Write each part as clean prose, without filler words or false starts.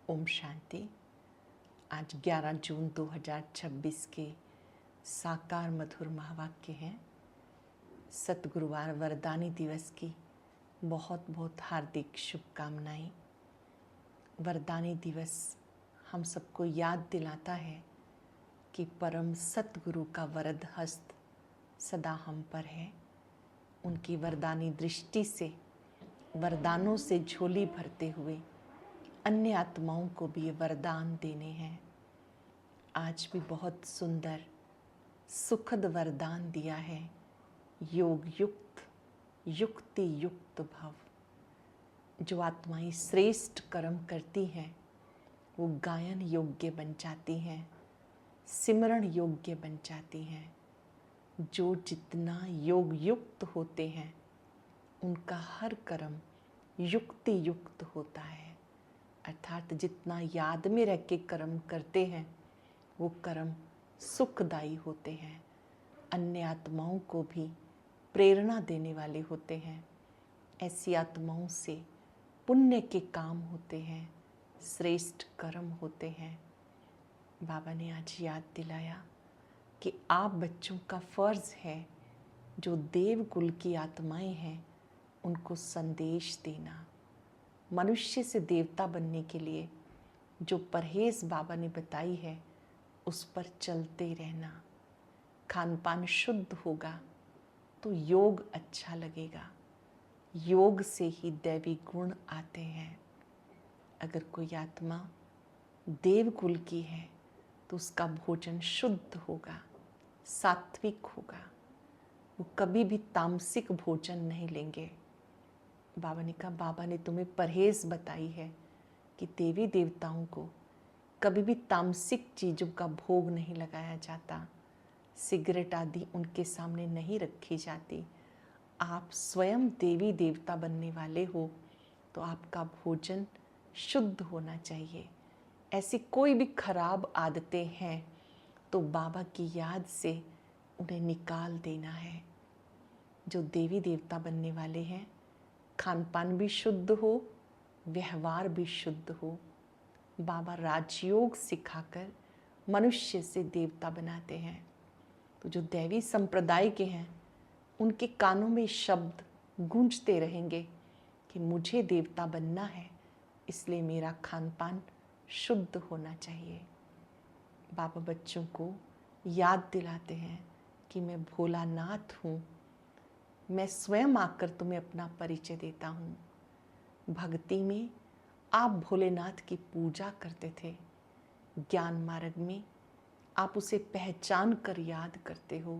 ओम शांति। आज 11 जून 2026 के साकार मधुर महावाक्य हैं। सतगुरुवार वरदानी दिवस की बहुत बहुत हार्दिक शुभकामनाएं। वरदानी दिवस हम सबको याद दिलाता है कि परम सतगुरु का वरद हस्त सदा हम पर है। उनकी वरदानी दृष्टि से वरदानों से झोली भरते हुए अन्य आत्माओं को भी ये वरदान देने हैं। आज भी बहुत सुंदर सुखद वरदान दिया है। योग युक्त युक्ति युक्त भव। जो आत्माएं श्रेष्ठ कर्म करती हैं वो गायन योग्य बन जाती हैं, सिमरण योग्य बन जाती हैं। जो जितना योग युक्त होते हैं उनका हर कर्म युक्ति युक्त होता है। अर्थात जितना याद में रह के कर्म करते हैं वो कर्म सुखदायी होते हैं, अन्य आत्माओं को भी प्रेरणा देने वाले होते हैं। ऐसी आत्माओं से पुण्य के काम होते हैं, श्रेष्ठ कर्म होते हैं। बाबा ने आज याद दिलाया कि आप बच्चों का फर्ज है, जो देवकुल की आत्माएं हैं उनको संदेश देना। मनुष्य से देवता बनने के लिए जो परहेज बाबा ने बताई है उस पर चलते रहना। खान पान शुद्ध होगा तो योग अच्छा लगेगा। योग से ही दैवी गुण आते हैं। अगर कोई आत्मा देवकुल की है तो उसका भोजन शुद्ध होगा, सात्विक होगा। वो कभी भी तामसिक भोजन नहीं लेंगे। बाबा ने कहा, बाबा ने तुम्हें परहेज बताई है कि देवी देवताओं को कभी भी तामसिक चीज़ों का भोग नहीं लगाया जाता, सिगरेट आदि उनके सामने नहीं रखी जाती। आप स्वयं देवी देवता बनने वाले हो तो आपका भोजन शुद्ध होना चाहिए। ऐसी कोई भी खराब आदतें हैं तो बाबा की याद से उन्हें निकाल देना है। जो देवी देवता बनने वाले हैं, खान पान भी शुद्ध हो, व्यवहार भी शुद्ध हो। बाबा राजयोग सिखाकर मनुष्य से देवता बनाते हैं। तो जो दैवी संप्रदाय के हैं उनके कानों में शब्द गूंजते रहेंगे कि मुझे देवता बनना है, इसलिए मेरा खान पान शुद्ध होना चाहिए। बाबा बच्चों को याद दिलाते हैं कि मैं भोलानाथ हूँ। मैं स्वयं आकर तुम्हें अपना परिचय देता हूँ। भक्ति में आप भोलेनाथ की पूजा करते थे, ज्ञान मार्ग में आप उसे पहचान कर याद करते हो,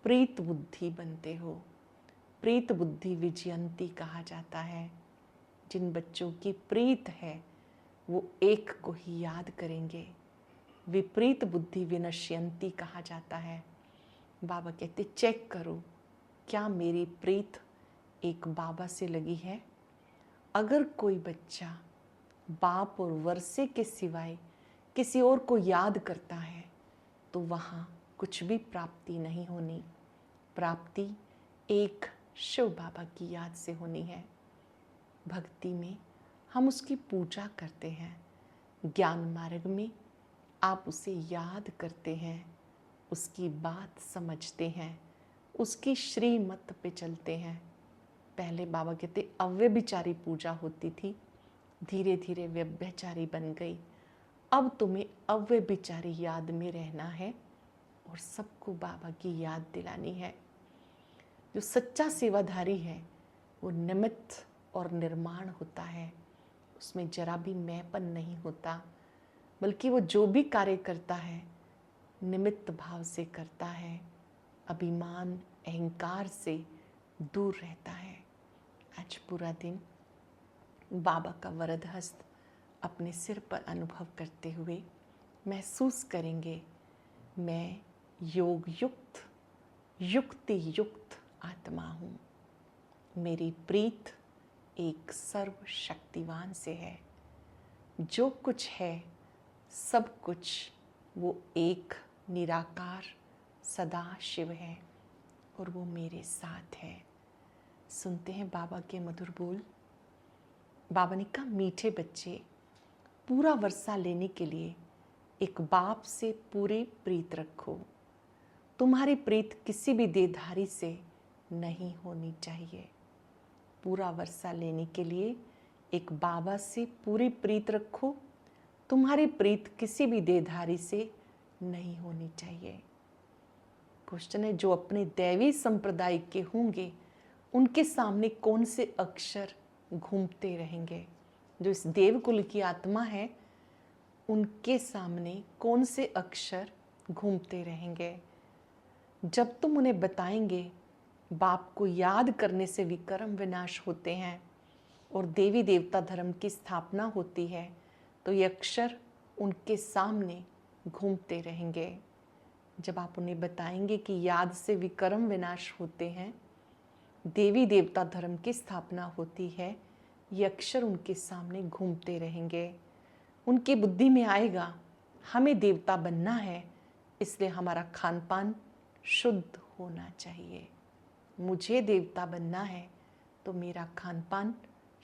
प्रीत बुद्धि बनते हो। प्रीत बुद्धि विजयंती कहा जाता है। जिन बच्चों की प्रीत है वो एक को ही याद करेंगे। विपरीत बुद्धि विनश्यंती कहा जाता है। बाबा कहते चेक करो, क्या मेरी प्रीत एक बाबा से लगी है? अगर कोई बच्चा बाप और वर्षे के सिवाय किसी और को याद करता है तो वहाँ कुछ भी प्राप्ति नहीं होनी। प्राप्ति एक शिव बाबा की याद से होनी है। भक्ति में हम उसकी पूजा करते हैं, ज्ञान मार्ग में आप उसे याद करते हैं, उसकी बात समझते हैं, उसकी श्रीमत पे चलते हैं। पहले बाबा कहते अव्यभिचारी पूजा होती थी, धीरे धीरे व्यभिचारी बन गई। अब तुम्हें अव्यभिचारी याद में रहना है और सबको बाबा की याद दिलानी है। जो सच्चा सेवाधारी है वो निमित्त और निर्माण होता है, उसमें जरा भी मैंपन नहीं होता, बल्कि वो जो भी कार्य करता है निमित्त भाव से करता है, अभिमान अहंकार से दूर रहता है। आज पूरा दिन बाबा का वरद हस्त अपने सिर पर अनुभव करते हुए महसूस करेंगे, मैं योग युक्त युक्ति युक्त आत्मा हूँ। मेरी प्रीत एक सर्वशक्तिवान से है। जो कुछ है सब कुछ वो एक निराकार सदा शिव है और वो मेरे साथ है। सुनते हैं बाबा के मधुर बोल। बाबा ने कहा, मीठे बच्चे, पूरा वर्षा लेने के लिए एक बाप से पूरी प्रीत रखो। तुम्हारी प्रीत किसी भी देहधारी से नहीं होनी चाहिए। पूरा वर्षा लेने के लिए एक बाबा से पूरी प्रीत रखो। तुम्हारी प्रीत किसी भी देहधारी से नहीं होनी चाहिए। क्वेश्चन है, जो अपने दैवी संप्रदाय के होंगे उनके सामने कौन से अक्षर घूमते रहेंगे? जो इस देवकुल की आत्मा है उनके सामने कौन से अक्षर घूमते रहेंगे? जब तुम उन्हें बताएंगे बाप को याद करने से विकर्म विनाश होते हैं और देवी देवता धर्म की स्थापना होती है, तो ये अक्षर उनके सामने घूमते रहेंगे। जब आप उन्हें बताएंगे कि याद से विकर्म विनाश होते हैं, देवी देवता धर्म की स्थापना होती है, ये अक्षर उनके सामने घूमते रहेंगे। उनकी बुद्धि में आएगा हमें देवता बनना है, इसलिए हमारा खान पान शुद्ध होना चाहिए। मुझे देवता बनना है तो मेरा खान पान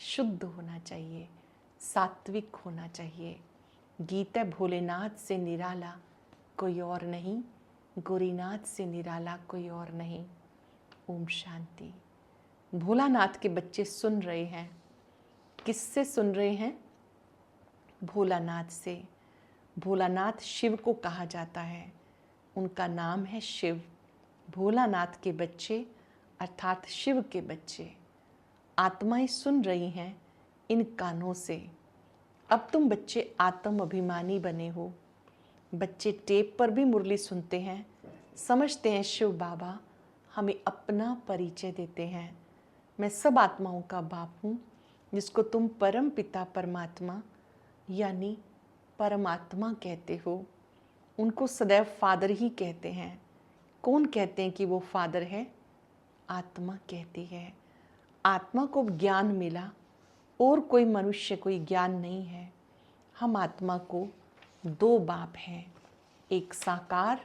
शुद्ध होना चाहिए, सात्विक होना चाहिए। गीत है, भोलेनाथ से निराला कोई और नहीं, गौरीनाथ से निराला कोई और नहीं। ओम शांति। भोलानाथ के बच्चे सुन रहे हैं। किससे सुन रहे हैं? भोलानाथ से। भोलानाथ शिव को कहा जाता है, उनका नाम है शिव। भोलानाथ के बच्चे अर्थात शिव के बच्चे आत्माएं सुन रही हैं इन कानों से। अब तुम बच्चे आत्म अभिमानी बने हो। बच्चे टेप पर भी मुरली सुनते हैं, समझते हैं शिव बाबा हमें अपना परिचय देते हैं। मैं सब आत्माओं का बाप हूँ, जिसको तुम परम पिता परमात्मा यानी परमात्मा कहते हो। उनको सदैव फादर ही कहते हैं। कौन कहते हैं कि वो फादर है? आत्मा कहती है। आत्मा को ज्ञान मिला, और कोई मनुष्य कोई ज्ञान नहीं है। हम आत्मा को दो बाप हैं, एक साकार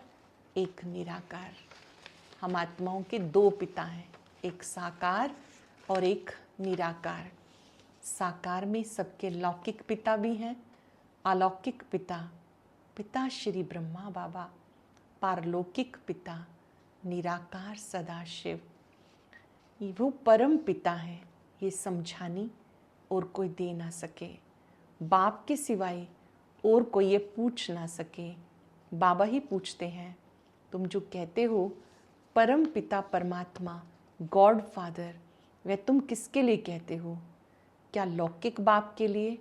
एक निराकार। हम आत्माओं के दो पिता हैं, एक साकार और एक निराकार। साकार में सबके लौकिक पिता भी हैं, अलौकिक पिता पिता श्री ब्रह्मा बाबा, पारलौकिक पिता निराकार सदाशिव। वो परम पिता है, ये समझानी और कोई दे ना सके। बाप के सिवाय और कोई ये पूछ ना सके। बाबा ही पूछते हैं, तुम जो कहते हो परम पिता परमात्मा गॉड फादर, वह तुम किसके लिए कहते हो? क्या लौकिक बाप के लिए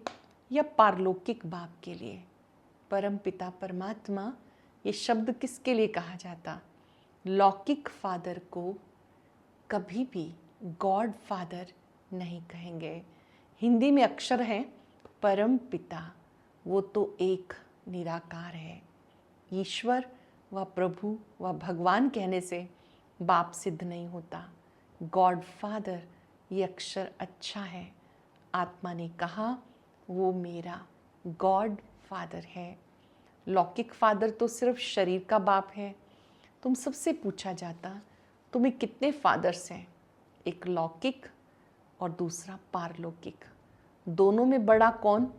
या पारलौकिक बाप के लिए? परम पिता परमात्मा ये शब्द किसके लिए कहा जाता? लौकिक फादर को कभी भी गॉड फादर नहीं कहेंगे। हिंदी में अक्षर है परम पिता, वो तो एक निराकार है। ईश्वर व प्रभु व भगवान कहने से बाप सिद्ध नहीं होता। गॉड फादर ये अक्षर अच्छा है। आत्मा ने कहा वो मेरा गॉड फादर है। लौकिक फादर तो सिर्फ शरीर का बाप है। तुम सबसे पूछा जाता तुम्हें कितने फादर्स हैं? एक लौकिक और दूसरा पारलौकिक। दोनों में बड़ा कौन?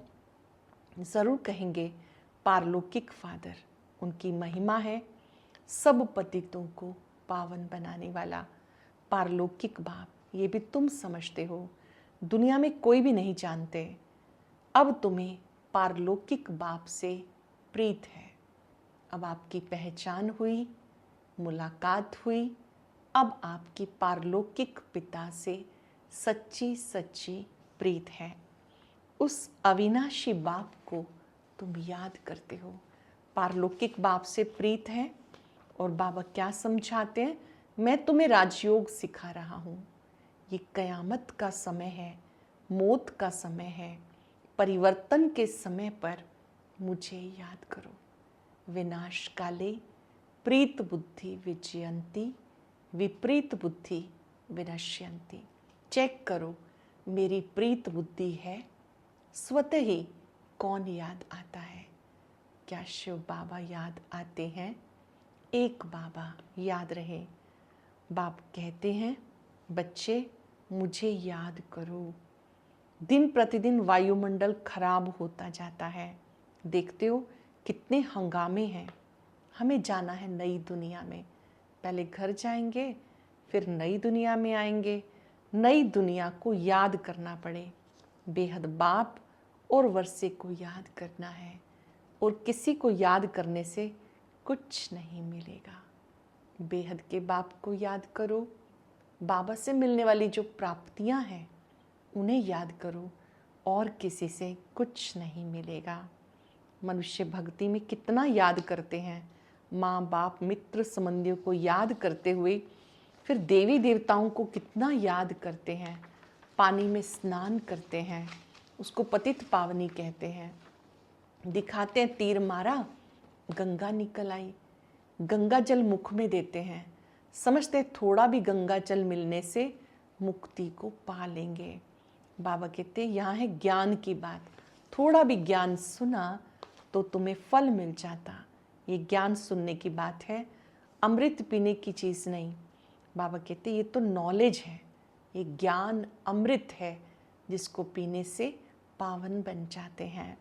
ज़रूर कहेंगे पारलौकिक फादर। उनकी महिमा है सब पतितों को पावन बनाने वाला। पारलौकिक बाप ये भी तुम समझते हो, दुनिया में कोई भी नहीं जानते। अब तुम्हें पारलौकिक बाप से प्रीत है। अब आपकी पहचान हुई, मुलाकात हुई। अब आपकी पारलौकिक पिता से सच्ची सच्ची प्रीत है। उस अविनाशी बाप को तुम याद करते हो। पारलौकिक बाप से प्रीत है और बाबा क्या समझाते हैं? मैं तुम्हें राजयोग सिखा रहा हूँ। ये कयामत का समय है, मौत का समय है, परिवर्तन के समय पर मुझे याद करो। विनाश काले प्रीत बुद्धि विजयंती, विपरीत बुद्धि विनश्यंती। चेक करो मेरी प्रीत बुद्धि है, स्वतः ही कौन याद आता है? क्या शिव बाबा याद आते हैं? एक बाबा याद रहे। बाप कहते हैं बच्चे मुझे याद करो। दिन प्रतिदिन वायुमंडल खराब होता जाता है। देखते हो कितने हंगामे हैं। हमें जाना है नई दुनिया में। पहले घर जाएंगे, फिर नई दुनिया में आएंगे। नई दुनिया को याद करना पड़े। बेहद बाप और वर्षे को याद करना है, और किसी को याद करने से कुछ नहीं मिलेगा। बेहद के बाप को याद करो। बाबा से मिलने वाली जो प्राप्तियां हैं उन्हें याद करो, और किसी से कुछ नहीं मिलेगा। मनुष्य भक्ति में कितना याद करते हैं। माँ बाप मित्र संबंधियों को याद करते हुए फिर देवी देवताओं को कितना याद करते हैं। पानी में स्नान करते हैं, उसको पतित पावनी कहते हैं। दिखाते हैं तीर मारा, गंगा निकल आई। गंगा जल मुख में देते हैं, समझते हैं थोड़ा भी गंगा जल मिलने से मुक्ति को पा लेंगे। बाबा कहते हैं यहाँ है ज्ञान की बात। थोड़ा भी ज्ञान सुना तो तुम्हें फल मिल जाता। ये ज्ञान सुनने की बात है, अमृत पीने की चीज़ नहीं। बाबा कहते हैं ये तो नॉलेज है, ये ज्ञान अमृत है जिसको पीने से पावन बन जाते हैं।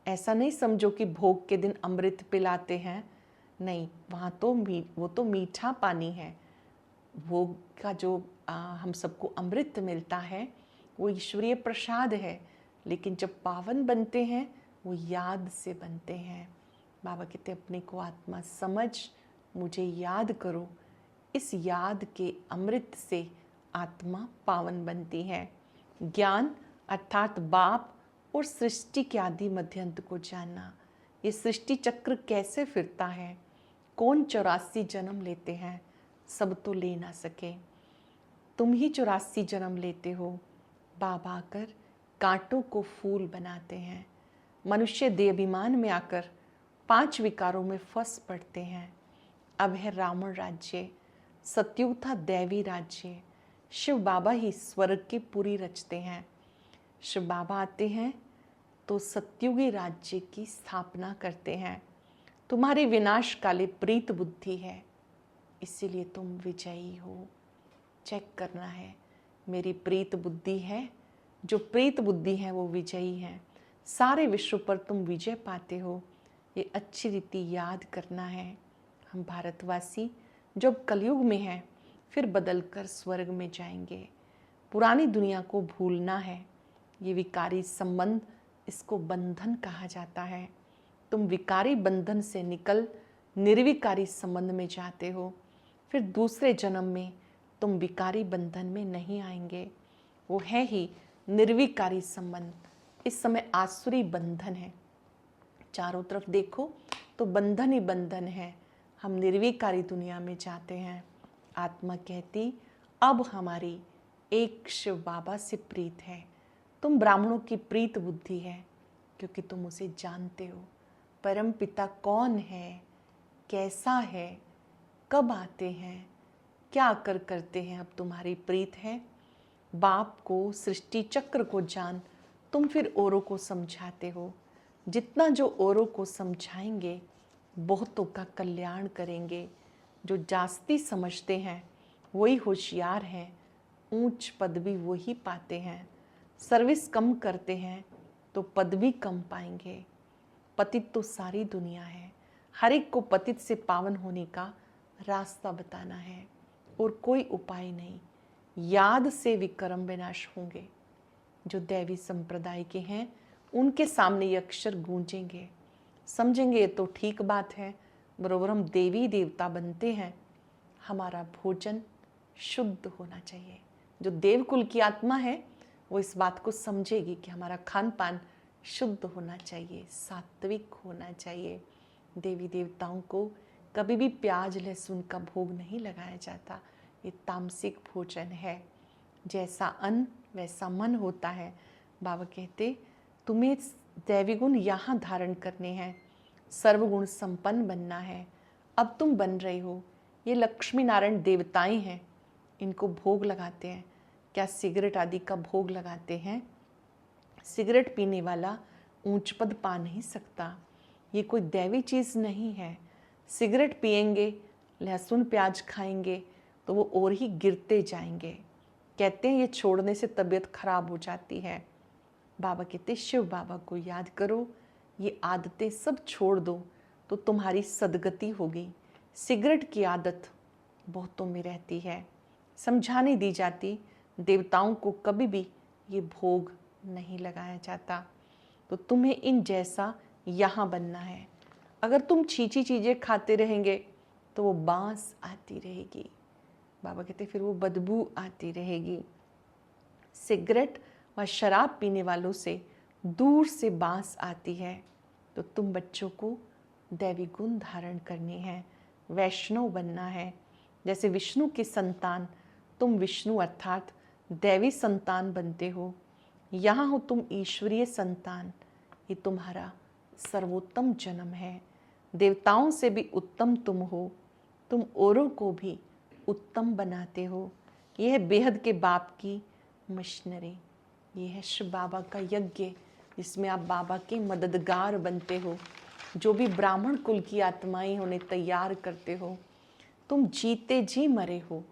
ऐसा नहीं समझो कि भोग के दिन अमृत पिलाते हैं, नहीं, वहाँ तो वो तो मीठा पानी है। भोग का जो हम सबको अमृत मिलता है वो ईश्वरीय प्रसाद है, लेकिन जब पावन बनते हैं वो याद से बनते हैं। बाबा कहते अपने को आत्मा समझ, मुझे याद करो। इस याद के अमृत से आत्मा पावन बनती है। ज्ञान अर्थात बाप और सृष्टि के आदि मध्यंत को जानना। ये सृष्टि चक्र कैसे फिरता है, कौन 84 जन्म लेते हैं, सब तो ले ना सके। तुम ही 84 जन्म लेते हो। बाबा आकर कांटों को फूल बनाते हैं। मनुष्य देहाभिमान में आकर 5 विकारों में फंस पड़ते हैं। अब है रावण राज्य, सतयुग था दैवी राज्य। शिव बाबा ही स्वर्ग की पुरी रचते हैं। शिव बाबा आते हैं तो सतयुगी राज्य की स्थापना करते हैं। तुम्हारी विनाश काले प्रीत बुद्धि है, इसीलिए तुम विजयी हो। चेक करना है, मेरी प्रीत बुद्धि है। जो प्रीत बुद्धि है वो विजयी है। सारे विश्व पर तुम विजय पाते हो, ये अच्छी रीति याद करना है। हम भारतवासी जब कलयुग में हैं, फिर बदलकर स्वर्ग में जाएंगे। पुरानी दुनिया को भूलना है। ये विकारी संबंध, इसको बंधन कहा जाता है। तुम विकारी बंधन से निकल निर्विकारी संबंध में जाते हो। फिर दूसरे जन्म में तुम विकारी बंधन में नहीं आएंगे। वो है ही निर्विकारी संबंध। इस समय आसुरी बंधन है। चारों तरफ देखो तो बंधन ही बंधन है। हम निर्विकारी दुनिया में जाते हैं। आत्मा कहती अब हमारी एक शिव बाबा से प्रीत है। तुम ब्राह्मणों की प्रीत बुद्धि है, क्योंकि तुम उसे जानते हो। परम पिता कौन है, कैसा है, कब आते हैं, क्या कर करते हैं, अब तुम्हारी प्रीत है। बाप को, सृष्टि चक्र को जान, तुम फिर औरों को समझाते हो। जितना जो औरों को समझाएंगे बहुतों का कल्याण करेंगे। जो जास्ती समझते हैं वही होशियार हैं, ऊंच पद भी वही पाते हैं। सर्विस कम करते हैं तो पद भी कम पाएंगे। पतित तो सारी दुनिया है। हर एक को पतित से पावन होने का रास्ता बताना है, और कोई उपाय नहीं। याद से विक्रम विनाश होंगे। जो दैवी संप्रदाय के हैं उनके सामने ये अक्षर गूंजेंगे, समझेंगे ये तो ठीक बात है, बरोबर हम देवी देवता बनते हैं। हमारा भोजन शुद्ध होना चाहिए। जो देवकुल की आत्मा है वो इस बात को समझेगी कि हमारा खान पान शुद्ध होना चाहिए, सात्विक होना चाहिए। देवी देवताओं को कभी भी प्याज लहसुन का भोग नहीं लगाया जाता। ये तामसिक भोजन है। जैसा अन्न वैसा मन होता है। बाबा कहते तुम्हें दैवी गुण यहाँ धारण करने हैं, सर्वगुण संपन्न बनना है। अब तुम बन रहे हो। ये लक्ष्मी नारायण देवताएं हैं, इनको भोग लगाते हैं। क्या सिगरेट आदि का भोग लगाते हैं? सिगरेट पीने वाला ऊंच पद पा नहीं सकता। ये कोई दैवी चीज़ नहीं है। सिगरेट पिएंगे, लहसुन प्याज खाएंगे तो वो और ही गिरते जाएंगे। कहते हैं ये छोड़ने से तबीयत खराब हो जाती है। बाबा कहते शिव बाबा को याद करो, ये आदतें सब छोड़ दो तो तुम्हारी सदगति होगी। सिगरेट की आदत बहुतों में रहती है, समझाने दी जाती, देवताओं को कभी भी ये भोग नहीं लगाया जाता। तो तुम्हें इन जैसा यहाँ बनना है। अगर तुम छींची चीज़ें खाते रहेंगे तो वो बांस आती रहेगी। बाबा कहते फिर वो बदबू आती रहेगी। सिगरेट व शराब पीने वालों से दूर से बांस आती है। तो तुम बच्चों को दैवी गुण धारण करनी है, वैष्णव बनना है। जैसे विष्णु की संतान तुम विष्णु अर्थात दैवी संतान बनते हो, यहाँ हो तुम ईश्वरीय संतान। ये तुम्हारा सर्वोत्तम जन्म है। देवताओं से भी उत्तम तुम हो, तुम औरों को भी उत्तम बनाते हो। यह है बेहद के बाप की मशीनरी, ये है शिव बाबा का यज्ञ, जिसमें आप बाबा के मददगार बनते हो। जो भी ब्राह्मण कुल की आत्माएं उन्हें तैयार करते हो। तुम जीते जी मरे हो,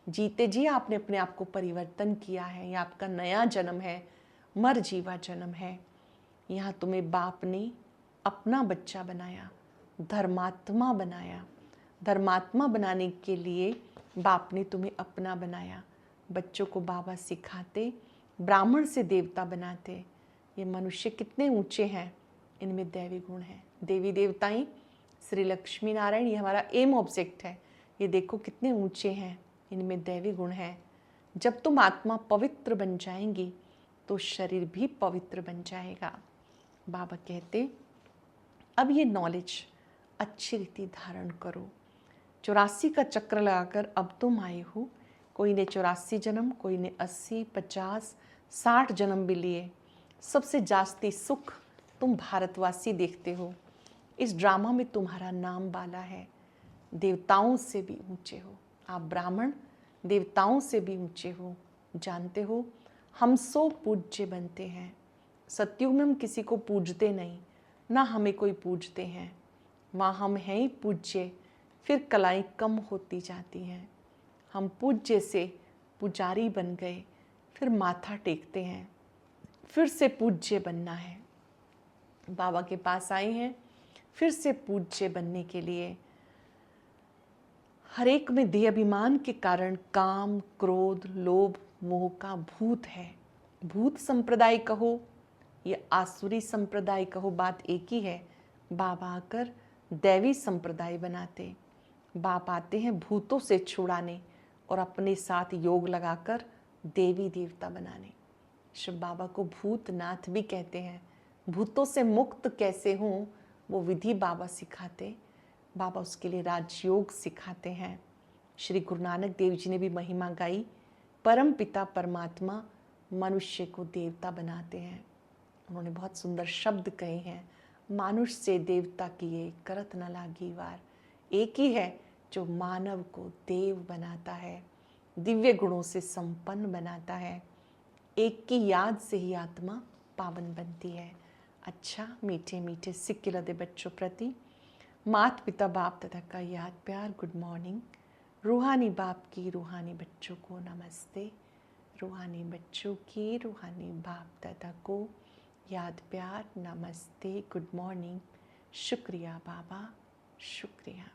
जीते जी आपने अपने आप को परिवर्तन किया है। यह आपका नया जन्म है, मर जीवा जन्म है। यहाँ तुम्हें बाप ने अपना बच्चा बनाया, धर्मात्मा बनाया। धर्मात्मा बनाने के लिए बाप ने तुम्हें अपना बनाया। बच्चों को बाबा सिखाते, ब्राह्मण से देवता बनाते। ये मनुष्य कितने ऊंचे हैं, इनमें दैवी गुण है। देवी देवताएं, श्री लक्ष्मी नारायण, ये हमारा एम ऑब्जेक्ट है। ये देखो कितने ऊंचे हैं, इनमें दैवी गुण है। जब तुम आत्मा पवित्र बन जाएंगी तो शरीर भी पवित्र बन जाएगा। बाबा कहते अब ये नॉलेज अच्छी रीति धारण करो। 84 का चक्र लगाकर अब तुम आए हो। कोई ने 84 जन्म, कोई ने 80, 50, 60 जन्म भी लिए। सबसे जास्ती सुख तुम भारतवासी देखते हो। इस ड्रामा में तुम्हारा नाम बाला है। देवताओं से भी ऊंचे हो आप ब्राह्मण, देवताओं से भी ऊंचे हो। जानते हो हम सो पूज्य बनते हैं। सतयुग में हम किसी को पूजते नहीं, ना हमें कोई पूजते हैं। वहाँ हम हैं ही पूज्य, फिर कलाएं कम होती जाती हैं। हम पूज्य से पुजारी बन गए, फिर माथा टेकते हैं, फिर से पूज्य बनना है। बाबा के पास आए हैं फिर से पूज्य बनने के लिए। हर एक में देह अभिमान के कारण काम, क्रोध, लोभ, मोह का भूत है। भूत संप्रदाय कहो या आसुरी संप्रदाय कहो, बात एक ही है। बाबा आकर दैवी संप्रदाय बनाते। बाप आते हैं भूतों से छुड़ाने और अपने साथ योग लगाकर देवी देवता बनाने। शिव बाबा को भूतनाथ भी कहते हैं। भूतों से मुक्त कैसे हों वो विधि बाबा सिखाते। बाबा उसके लिए राजयोग सिखाते हैं। श्री गुरु नानक देव जी ने भी महिमा गाई, परम पिता परमात्मा मनुष्य को देवता बनाते हैं। उन्होंने बहुत सुंदर शब्द कहे हैं, मानुष से देवता किए करत न लागी वार। एक ही है जो मानव को देव बनाता है, दिव्य गुणों से संपन्न बनाता है। एक की याद से ही आत्मा पावन बनती है। अच्छा मीठे मीठे सिक्के लदे बच्चों प्रति माता पिता बाप दादा का याद प्यार, गुड मॉर्निंग। रूहानी बाप की रूहानी बच्चों को नमस्ते। रूहानी बच्चों की रूहानी बाप दादा को याद प्यार, नमस्ते, गुड मॉर्निंग। शुक्रिया बाबा, शुक्रिया।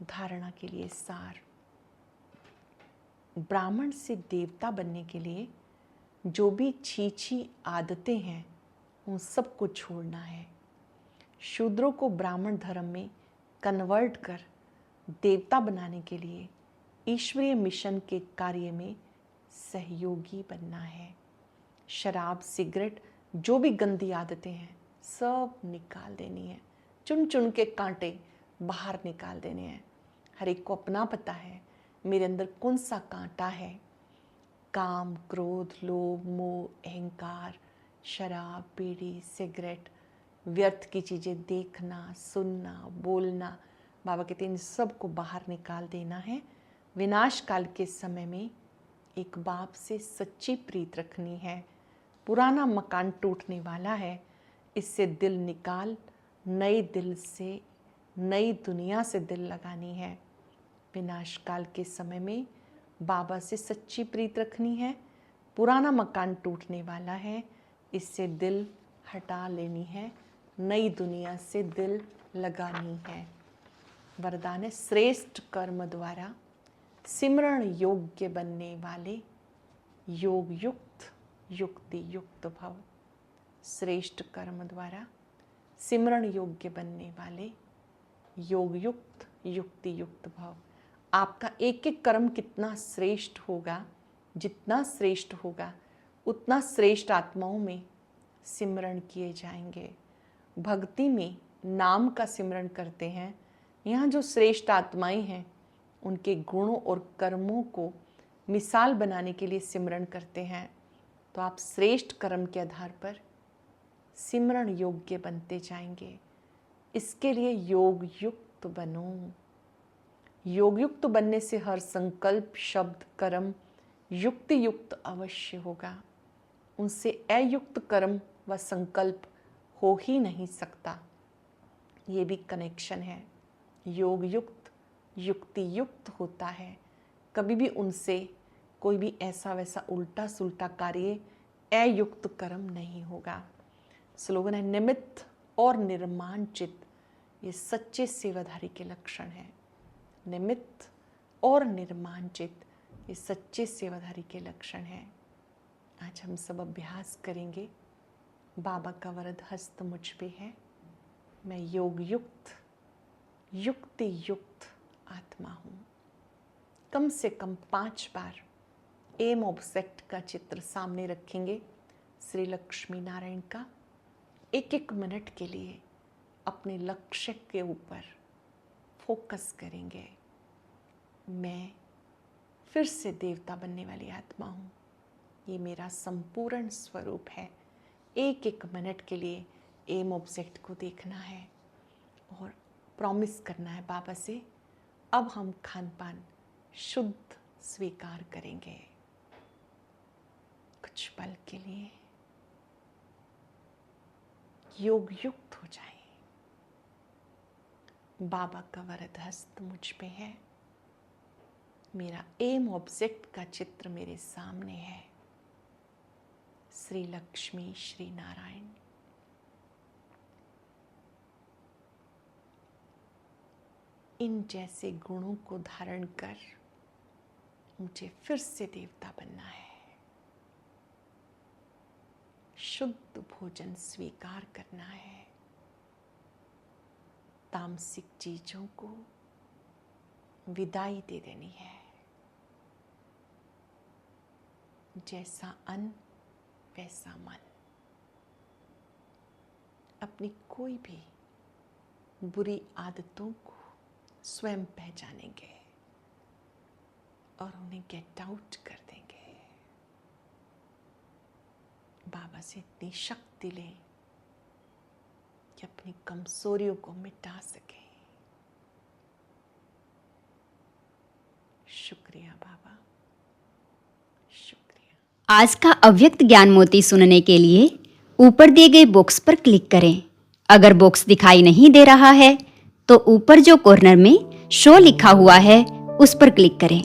धारणा के लिए सार, ब्राह्मण से देवता बनने के लिए जो भी छीछी आदतें हैं उन सबको छोड़ना है। शूद्रों को ब्राह्मण धर्म में कन्वर्ट कर देवता बनाने के लिए ईश्वरीय मिशन के कार्य में सहयोगी बनना है। शराब, सिगरेट, जो भी गंदी आदतें हैं सब निकाल देनी है। चुन चुन के कांटे बाहर निकाल देने हैं। हर एक को अपना पता है मेरे अंदर कौन सा कांटा है। काम, क्रोध, लोभ, मोह, अहंकार, शराब, बीड़ी, सिगरेट, व्यर्थ की चीज़ें देखना, सुनना, बोलना, बाबा कहते हैं इन सब को बाहर निकाल देना है। विनाश काल के समय में एक बाप से सच्ची प्रीत रखनी है। पुराना मकान टूटने वाला है, इससे दिल निकाल नए दिल से नई दुनिया से दिल लगानी है। विनाश काल के समय में बाबा से सच्ची प्रीत रखनी है। पुराना मकान टूटने वाला है, इससे दिल हटा लेनी है, नई दुनिया से दिल लगानी है। वरदान है श्रेष्ठ कर्म द्वारा सिमरण योग्य बनने वाले योग युक्त युक्ति युक्त भव। श्रेष्ठ कर्म द्वारा सिमरण योग्य बनने वाले योग युक्त युक्ति युक्त भव। आपका एक एक कर्म कितना श्रेष्ठ होगा, जितना श्रेष्ठ होगा उतना श्रेष्ठ आत्माओं में सिमरण किए जाएंगे। भक्ति में नाम का सिमरण करते हैं। यहाँ जो श्रेष्ठ आत्माएं हैं उनके गुणों और कर्मों को मिसाल बनाने के लिए सिमरण करते हैं। तो आप श्रेष्ठ कर्म के आधार पर सिमरण योग्य बनते जाएंगे। इसके लिए योग युक्त बनो। योग युक्त बनने से हर संकल्प, शब्द, कर्म युक्ति युक्त अवश्य होगा। उनसे अयुक्त कर्म व संकल्प हो ही नहीं सकता। ये भी कनेक्शन है। योग युक्त युक्ति युक्त होता है, कभी भी उनसे कोई भी ऐसा वैसा उल्टा सुल्टा कार्य अयुक्त कर्म नहीं होगा। स्लोगन है निमित्त और निर्माण चित्त, ये सच्चे सेवाधारी के लक्षण हैं। निमित्त और निर्माण चित्त, ये सच्चे सेवाधारी के लक्षण हैं। आज हम सब अभ्यास करेंगे। बाबा का वरद हस्त मुझ पे है। मैं योग युक्त युक्ति युक्त आत्मा हूँ। कम से कम 5 बार एम ऑब्जेक्ट का चित्र सामने रखेंगे, श्री लक्ष्मी नारायण का। 1-1 मिनट के लिए अपने लक्ष्य के ऊपर फोकस करेंगे। मैं फिर से देवता बनने वाली आत्मा हूँ, ये मेरा संपूर्ण स्वरूप है। 1-1 मिनट के लिए एम ऑब्जेक्ट को देखना है और प्रॉमिस करना है बाबा से, अब हम खान पान शुद्ध स्वीकार करेंगे। कुछ पल के लिए योग युक्त हो जाए। बाबा का वरद हस्त मुझ पे है। मेरा एम ऑब्जेक्ट का चित्र मेरे सामने है। श्री लक्ष्मी, श्री नारायण। इन जैसे गुणों को धारण कर मुझे फिर से देवता बनना है। शुद्ध भोजन स्वीकार करना है। तामसिक चीजों को विदाई दे देनी है। जैसा अन्न वैसा मन। अपनी कोई भी बुरी आदतों को स्वयं पहचानेंगे और उन्हें गेट आउट कर देंगे। बाबा से इतनी शक्ति लें कि अपनी कमजोरियों को मिटा सके। शुक्रिया बाबा, शुक्रिया। आज का अव्यक्त ज्ञान मोती सुनने के लिए ऊपर दिए गए बॉक्स पर क्लिक करें। अगर बॉक्स दिखाई नहीं दे रहा है तो ऊपर जो कॉर्नर में शो लिखा हुआ है उस पर क्लिक करें।